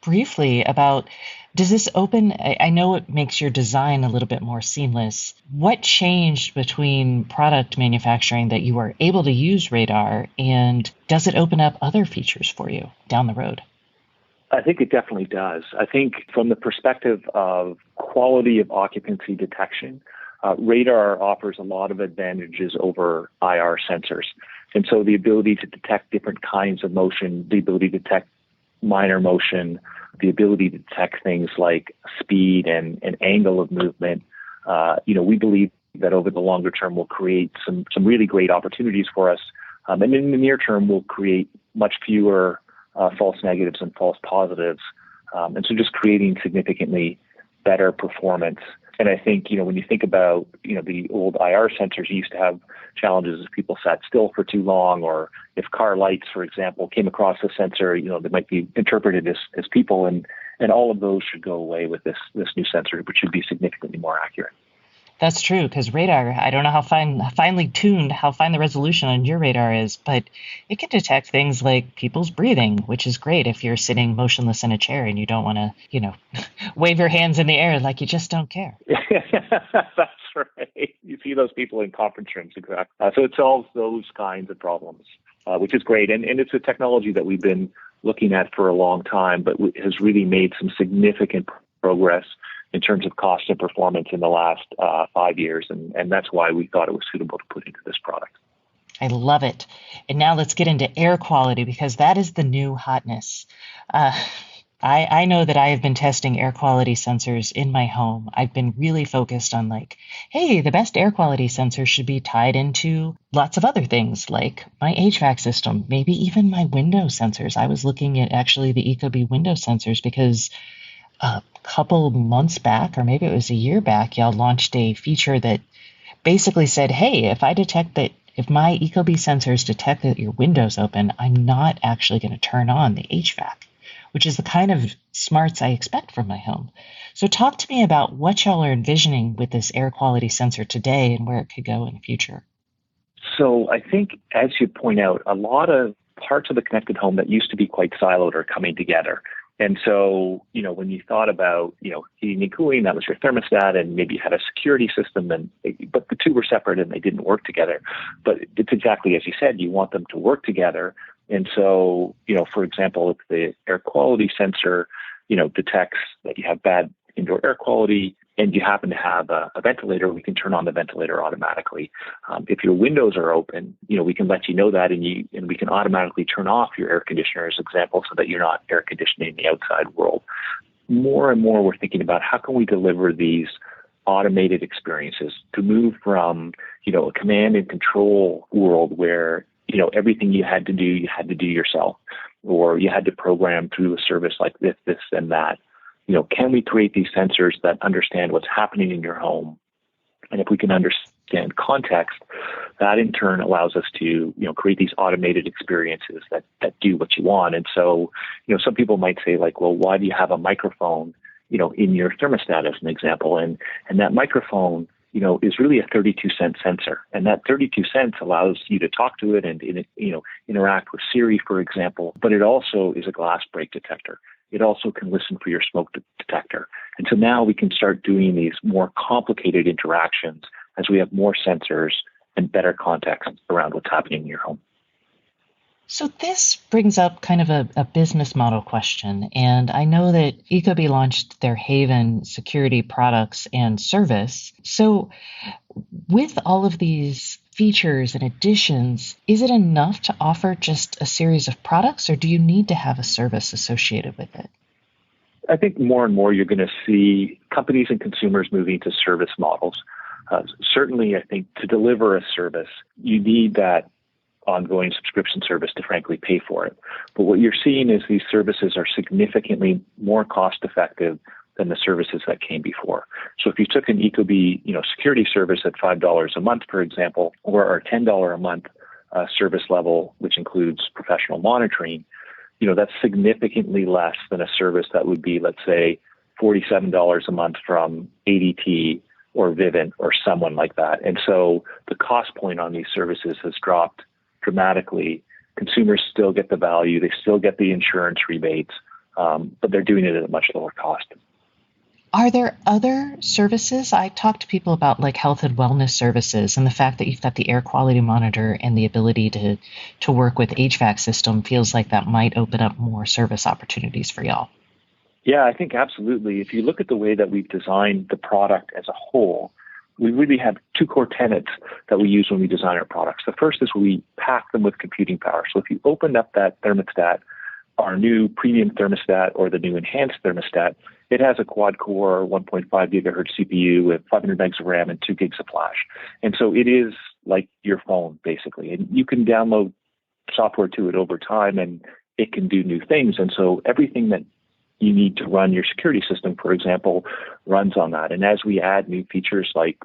briefly about, does this open, I know it makes your design a little bit more seamless. What changed between product manufacturing that you were able to use radar, and does it open up other features for you down the road? I think it definitely does. I think from the perspective of quality of occupancy detection, radar offers a lot of advantages over IR sensors. And so the ability to detect different kinds of motion, the ability to detect minor motion, the ability to detect things like speed and angle of movement, we believe that over the longer term will create some really great opportunities for us. And in the near term, will create much fewer false negatives and false positives. And so just creating significantly better performance. And I think, when you think about, the old IR sensors, you used to have challenges if people sat still for too long, or if car lights, for example, came across the sensor, they might be interpreted as people. And all of those should go away with this new sensor, which should be significantly more accurate. That's true, because radar, I don't know how finely tuned, how fine the resolution on your radar is, but it can detect things like people's breathing, which is great if you're sitting motionless in a chair and you don't want to, wave your hands in the air like you just don't care. That's right. You see those people in conference rooms, exactly. So it solves those kinds of problems, which is great. And it's a technology that we've been looking at for a long time, but has really made some significant progress in terms of cost and performance in the last 5 years. And that's why we thought it was suitable to put into this product. I love it. And now let's get into air quality, because that is the new hotness. I know that I have been testing air quality sensors in my home. I've been really focused on hey, the best air quality sensor should be tied into lots of other things like my HVAC system, maybe even my window sensors. I was looking at actually the Ecobee window sensors because a couple months back, or maybe it was a year back, y'all launched a feature that basically said, hey, if my Ecobee sensors detect that your window's open, I'm not actually going to turn on the HVAC, which is the kind of smarts I expect from my home. So talk to me about what y'all are envisioning with this air quality sensor today and where it could go in the future. So I think, as you point out, a lot of parts of the connected home that used to be quite siloed are coming together. And so, when you thought about, heating and cooling, that was your thermostat, and maybe you had a security system, but the two were separate and they didn't work together. But it's exactly as you said, you want them to work together. And so, for example, if the air quality sensor, detects that you have bad indoor air quality, and you happen to have a ventilator, we can turn on the ventilator automatically. If your windows are open, we can let you know that, and we can automatically turn off your air conditioner, as an example, so that you're not air conditioning the outside world. More and more, we're thinking about how can we deliver these automated experiences to move from, a command and control world where, everything you had to do yourself, or you had to program through a service like this, and that. Can we create these sensors that understand what's happening in your home? And if we can understand context, that in turn allows us to, create these automated experiences that do what you want. And so, some people might say like, well, why do you have a microphone, in your thermostat as an example? And that microphone, is really a 32-cent sensor. And that 32 cents allows you to talk to it and, interact with Siri, for example. But it also is a glass break detector. It also can listen for your smoke detector. And so now we can start doing these more complicated interactions as we have more sensors and better context around what's happening in your home. So this brings up kind of a business model question. And I know that Ecobee launched their Haven security products and service. So with all of these features and additions, is it enough to offer just a series of products, or do you need to have a service associated with it? I think more and more you're going to see companies and consumers moving to service models. Certainly, I think to deliver a service, you need that ongoing subscription service to frankly pay for it. But what you're seeing is these services are significantly more cost effective than the services that came before. So if you took an Ecobee, security service at $5 a month, for example, or our $10 a month service level, which includes professional monitoring, that's significantly less than a service that would be, let's say, $47 a month from ADT or Vivint or someone like that. And so the cost point on these services has dropped dramatically. Consumers still get the value, they still get the insurance rebates, but they're doing it at a much lower cost. Are there other services? I talk to people about like health and wellness services, and the fact that you've got the air quality monitor and the ability to work with HVAC system feels like that might open up more service opportunities for y'all. Yeah, I think absolutely. If you look at the way that we've designed the product as a whole, we really have two core tenets that we use when we design our products. The first is we pack them with computing power. So if you open up that thermostat, our new premium thermostat or the new enhanced thermostat, it has a quad-core 1.5 gigahertz CPU with 500 megs of RAM and 2 gigs of flash. And so it is like your phone, basically. And you can download software to it over time, and it can do new things. And so everything that you need to run your security system, for example, runs on that. And as we add new features like,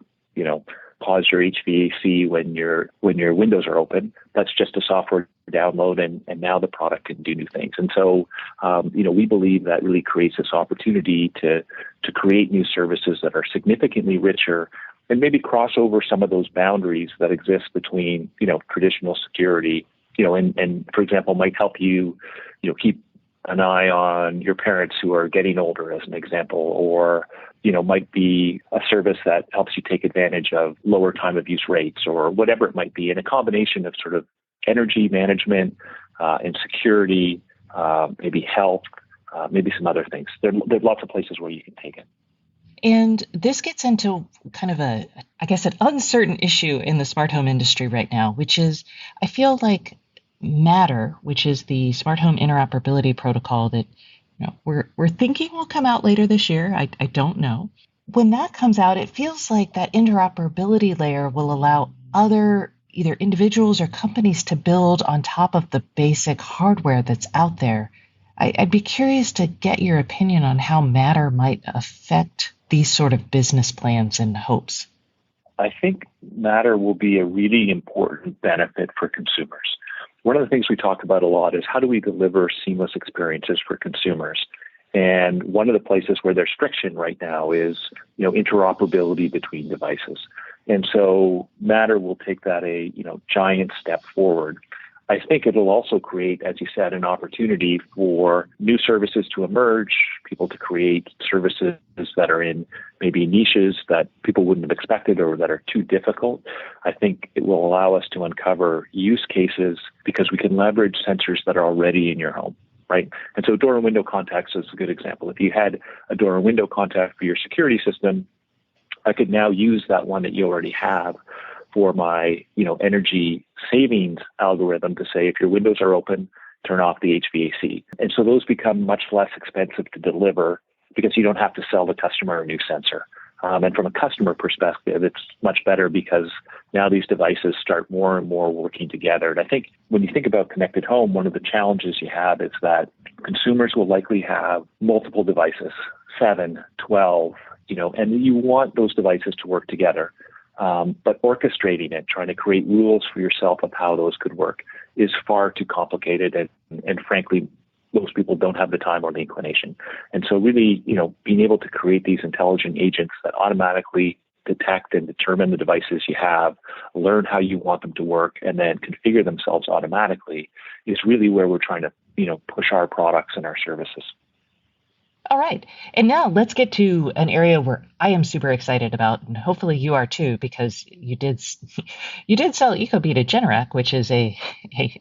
pause your HVAC when your windows are open, that's just a software download, and now the product can do new things. And so, we believe that really creates this opportunity to create new services that are significantly richer and maybe cross over some of those boundaries that exist between, traditional security, and for example, might help you, keep an eye on your parents who are getting older, as an example, or might be a service that helps you take advantage of lower time of use rates or whatever it might be, and a combination of sort of energy management and security, maybe health, maybe some other things. There's lots of places where you can take it. And this gets into kind of an uncertain issue in the smart home industry right now, which is I feel like Matter, which is the smart home interoperability protocol that we're thinking will come out later this year. I don't know. When that comes out, it feels like that interoperability layer will allow other either individuals or companies to build on top of the basic hardware that's out there. I'd be curious to get your opinion on how Matter might affect these sort of business plans and hopes. I think Matter will be a really important benefit for consumers. One of the things we talk about a lot is how do we deliver seamless experiences for consumers? And one of the places where there's friction right now is, interoperability between devices. And so Matter will take that a, giant step forward. I think it'll also create, as you said, an opportunity for new services to emerge, people to create services that are in maybe niches that people wouldn't have expected or that are too difficult. I think it will allow us to uncover use cases because we can leverage sensors that are already in your home. right? And so door and window contacts is a good example. If you had a door and window contact for your security system, I could now use that one that you already have for my, energy savings algorithm to say, if your windows are open, turn off the HVAC. And so those become much less expensive to deliver because you don't have to sell the customer a new sensor. And from a customer perspective, it's much better because now these devices start more and more working together. And I think when you think about connected home, one of the challenges you have is that consumers will likely have multiple devices, 7, 12, and you want those devices to work together. But orchestrating it, trying to create rules for yourself of how those could work is far too complicated. And frankly, most people don't have the time or the inclination. And so really, being able to create these intelligent agents that automatically detect and determine the devices you have, learn how you want them to work, and then configure themselves automatically is really where we're trying to, push our products and our services. All right. And now let's get to an area where I am super excited about, and hopefully you are too, because you did sell Ecobee to Generac, which is a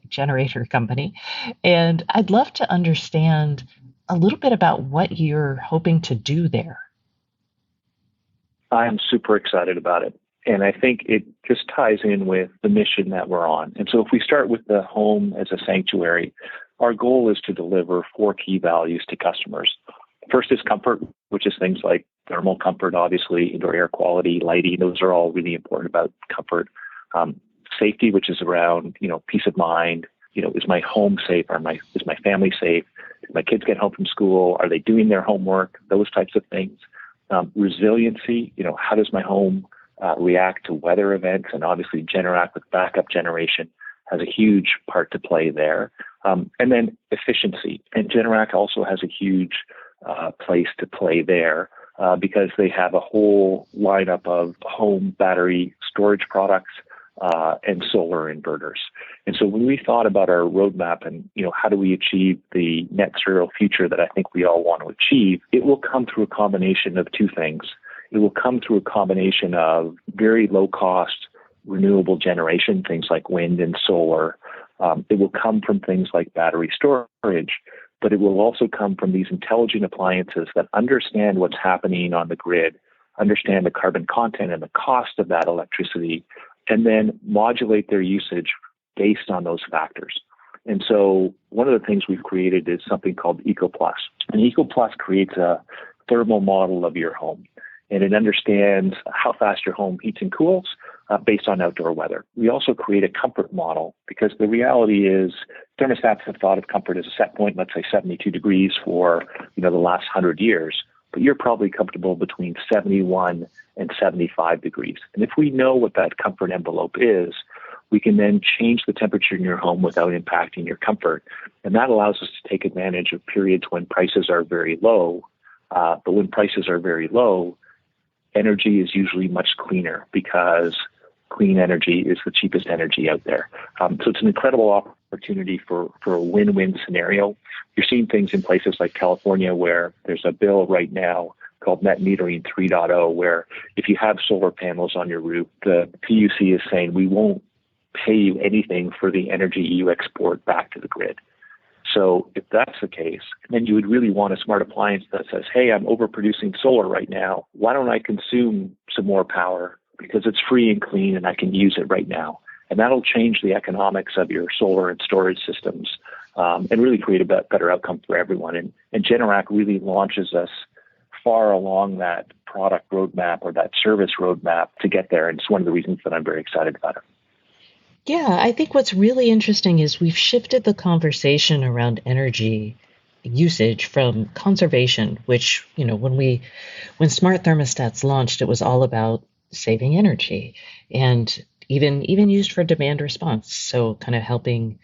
generator company. And I'd love to understand a little bit about what you're hoping to do there. I'm super excited about it. And I think it just ties in with the mission that we're on. And so if we start with the home as a sanctuary, our goal is to deliver 4 key values to customers. First is comfort, which is things like thermal comfort, obviously, indoor air quality, lighting. Those are all really important about comfort. Safety, which is around, peace of mind. Is my home safe? Is my family safe? Did my kids get home from school? Are they doing their homework? Those types of things. Resiliency, how does my home react to weather events? And obviously, Generac with backup generation has a huge part to play there. And then efficiency. And Generac also has a huge place to play there because they have a whole lineup of home battery storage products and solar inverters. And so when we thought about our roadmap and, how do we achieve the net zero future that I think we all want to achieve, it will come through a combination of 2 things. It will come through a combination of very low cost renewable generation, things like wind and solar. It will come from things like battery storage, but it will also come from these intelligent appliances that understand what's happening on the grid, understand the carbon content and the cost of that electricity, and then modulate their usage based on those factors. And so one of the things we've created is something called EcoPlus. And EcoPlus creates a thermal model of your home, and it understands how fast your home heats and cools based on outdoor weather. We also create a comfort model because the reality is thermostats have thought of comfort as a set point, let's say 72 degrees for the last 100 years, but you're probably comfortable between 71 and 75 degrees. And if we know what that comfort envelope is, we can then change the temperature in your home without impacting your comfort. And that allows us to take advantage of periods when prices are very low. But when prices are very low, energy is usually much cleaner because clean energy is the cheapest energy out there. So it's an incredible opportunity for a win-win scenario. You're seeing things in places like California where there's a bill right now called Net Metering 3.0, where if you have solar panels on your roof, the PUC is saying we won't pay you anything for the energy you export back to the grid. So if that's the case, then you would really want a smart appliance that says, hey, I'm overproducing solar right now. Why don't I consume some more power because it's free and clean and I can use it right now? And that'll change the economics of your solar and storage systems and really create a better outcome for everyone. And Generac really launches us far along that product roadmap or that service roadmap to get there. And it's one of the reasons that I'm very excited about it. Yeah, I think what's really interesting is we've shifted the conversation around energy usage from conservation, which, when smart thermostats launched, it was all about saving energy and even used for demand response. So kind of helping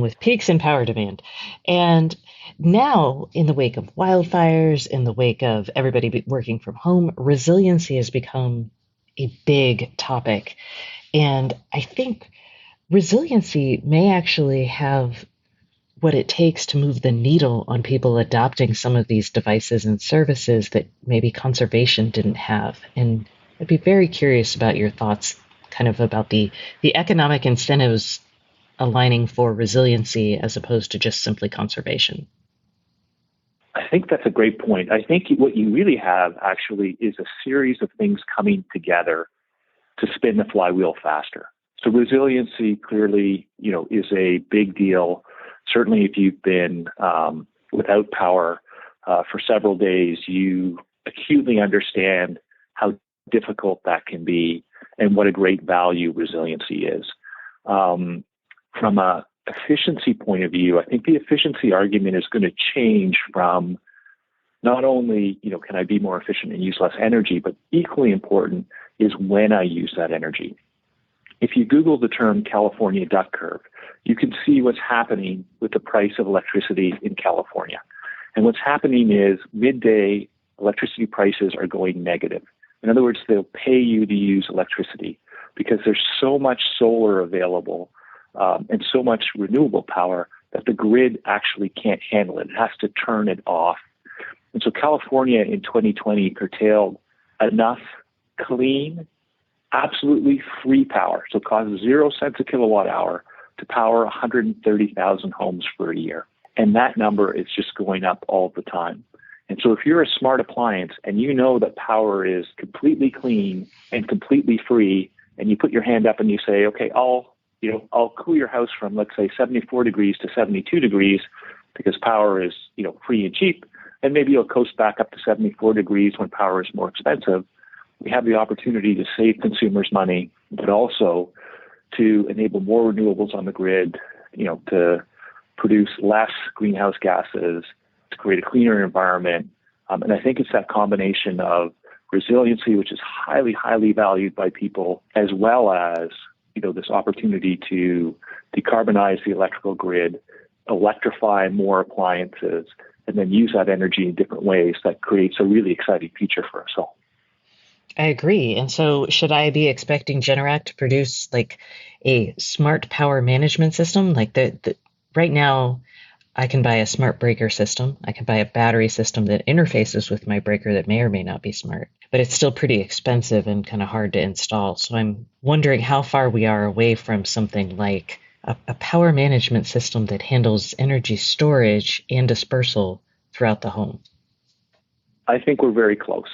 with peaks in power demand. And now in the wake of wildfires, in the wake of everybody working from home, resiliency has become a big topic. And I think resiliency may actually have what it takes to move the needle on people adopting some of these devices and services that maybe conservation didn't have. And I'd be very curious about your thoughts kind of about the economic incentives aligning for resiliency as opposed to just simply conservation? I think that's a great point. I think what you really have actually is a series of things coming together to spin the flywheel faster. So resiliency clearly, is a big deal. Certainly if you've been without power for several days, you acutely understand how difficult that can be and what a great value resiliency is. From a efficiency point of view, I think the efficiency argument is going to change from not only, can I be more efficient and use less energy, but equally important is when I use that energy. If you Google the term California duck curve, you can see what's happening with the price of electricity in California. And what's happening is midday electricity prices are going negative. In other words, they'll pay you to use electricity because there's so much solar available and so much renewable power that the grid actually can't handle it. It has to turn it off. And so California in 2020 curtailed enough clean, absolutely free power. So it costs 0 cents a kilowatt hour to power 130,000 homes for a year. And that number is just going up all the time. And so if you're a smart appliance and you know that power is completely clean and completely free, and you put your hand up and you say, okay, I'll cool your house from, let's say, 74 degrees to 72 degrees because power is, free and cheap. And maybe you'll coast back up to 74 degrees when power is more expensive. We have the opportunity to save consumers money, but also to enable more renewables on the grid, to produce less greenhouse gases, to create a cleaner environment. And I think it's that combination of resiliency, which is highly, highly valued by people, as well as, this opportunity to decarbonize the electrical grid, electrify more appliances, and then use that energy in different ways that creates a really exciting future for us all. I agree. And so should I be expecting Generac to produce like a smart power management system? Like right now, I can buy a smart breaker system. I can buy a battery system that interfaces with my breaker that may or may not be smart, but it's still pretty expensive and kind of hard to install. So I'm wondering how far we are away from something like a power management system that handles energy storage and dispersal throughout the home. I think we're very close.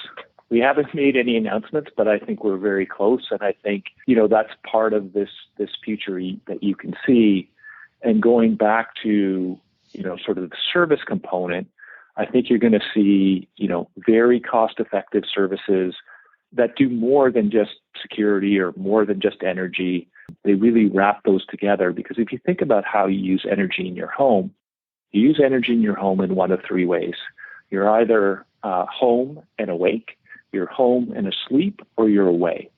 We haven't made any announcements, but I think we're very close. And I think, that's part of this future that you can see. And going back to, sort of the service component, I think you're going to see, very cost-effective services that do more than just security or more than just energy. They really wrap those together because if you think about how you use energy in your home, you use energy in your home in one of three ways. You're either home and awake, you're home and asleep, or you're away.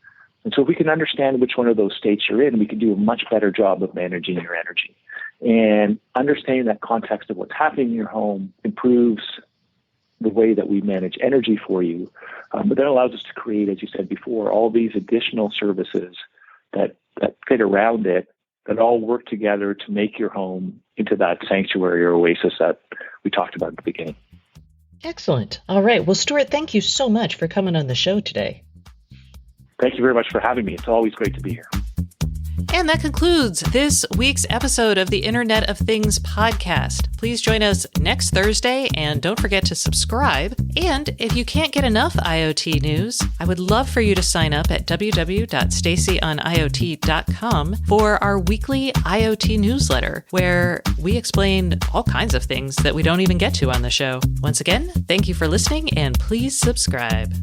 And so if we can understand which one of those states you're in, we can do a much better job of managing your energy. And understanding that context of what's happening in your home improves the way that we manage energy for you. But that allows us to create, as you said before, all these additional services that fit around it, that all work together to make your home into that sanctuary or oasis that we talked about at the beginning. Excellent. All right. Well, Stuart, thank you so much for coming on the show today. Thank you very much for having me. It's always great to be here. And that concludes this week's episode of the Internet of Things podcast. Please join us next Thursday and don't forget to subscribe. And if you can't get enough IoT news, I would love for you to sign up at www.stacyoniot.com for our weekly IoT newsletter, where we explain all kinds of things that we don't even get to on the show. Once again, thank you for listening and please subscribe.